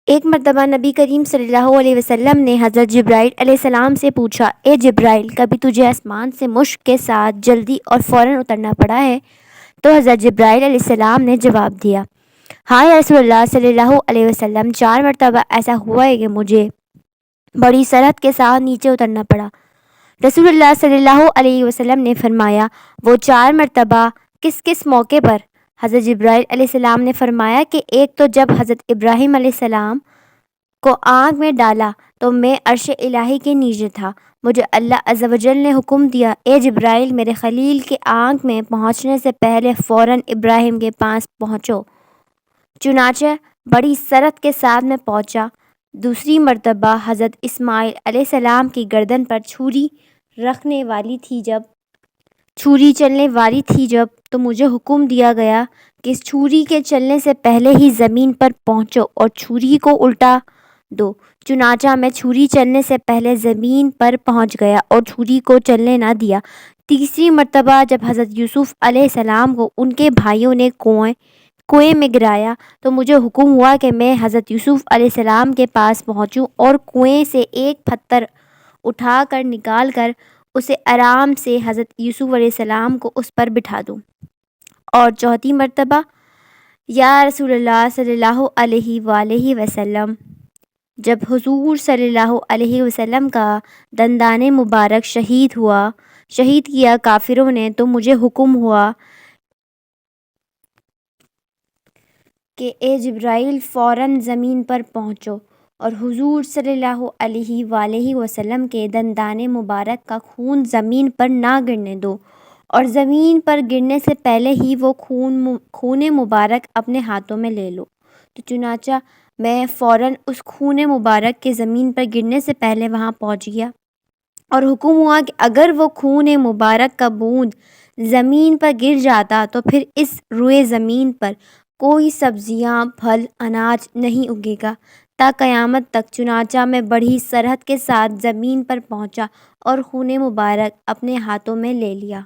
ایک مرتبہ نبی کریم صلی اللہ علیہ وسلم نے حضرت جبرائیل علیہ السلام سے پوچھا، اے جبرائیل، کبھی تجھے آسمان سے مشک کے ساتھ جلدی اور فوراً اترنا پڑا ہے؟ تو حضرت جبرائیل علیہ السلام نے جواب دیا، ہاں یا رسول اللہ صلی اللہ علیہ وسلم، 4 مرتبہ ایسا ہوا ہے کہ مجھے بڑی سرعت کے ساتھ نیچے اترنا پڑا۔ رسول اللہ صلی اللہ علیہ وسلم نے فرمایا، وہ 4 مرتبہ کس کس موقع پر؟ حضرت جبرائیل علیہ السلام نے فرمایا کہ ایک تو جب حضرت ابراہیم علیہ السلام کو آگ میں ڈالا تو میں عرش الہی کے نیچے تھا، مجھے اللہ عز و جل نے حکم دیا، اے جبرائیل، میرے خلیل کے آگ میں پہنچنے سے پہلے فوراً ابراہیم کے پاس پہنچو۔ چنانچہ بڑی سرعت کے ساتھ میں پہنچا۔ دوسری مرتبہ حضرت اسماعیل علیہ السلام کی گردن پر چھری چلنے والی تھی جب تو مجھے حکم دیا گیا کہ اس چھری کے چلنے سے پہلے ہی زمین پر پہنچو اور چھری کو الٹا دو۔ چنانچہ میں چھری چلنے سے پہلے زمین پر پہنچ گیا اور چھری کو چلنے نہ دیا۔ تیسری مرتبہ جب حضرت یوسف علیہ السلام کو ان کے بھائیوں نے کنویں میں گرایا تو مجھے حکم ہوا کہ میں حضرت یوسف علیہ السلام کے پاس پہنچوں اور کنویں سے ایک پتھر اٹھا کر نکال کر اسے آرام سے حضرت یوسف علیہ السلام کو اس پر بٹھا دوں۔ اور چوتھی مرتبہ، یا رسول اللہ صلی اللہ علیہ وآلہ وسلم، جب حضور صلی اللہ علیہ وسلم کا دندان مبارک شہید کیا کافروں نے تو مجھے حکم ہوا کہ اے جبرائیل، فوراً زمین پر پہنچو اور حضور صلی اللہ علیہ وآلہ وسلم کے دندان مبارک کا خون زمین پر نہ گرنے دو، اور زمین پر گرنے سے پہلے ہی وہ خون مبارک اپنے ہاتھوں میں لے لو۔ تو چنانچہ میں فوراً اس خون مبارک کے زمین پر گرنے سے پہلے وہاں پہنچ گیا اور حکم ہوا کہ اگر وہ خون مبارک کا بوند زمین پر گر جاتا تو پھر اس روئے زمین پر کوئی سبزیاں، پھل، اناج نہیں اگے گا تا قیامت تک۔ چنانچہ میں بڑی سرعت کے ساتھ زمین پر پہنچا اور خون مبارک اپنے ہاتھوں میں لے لیا۔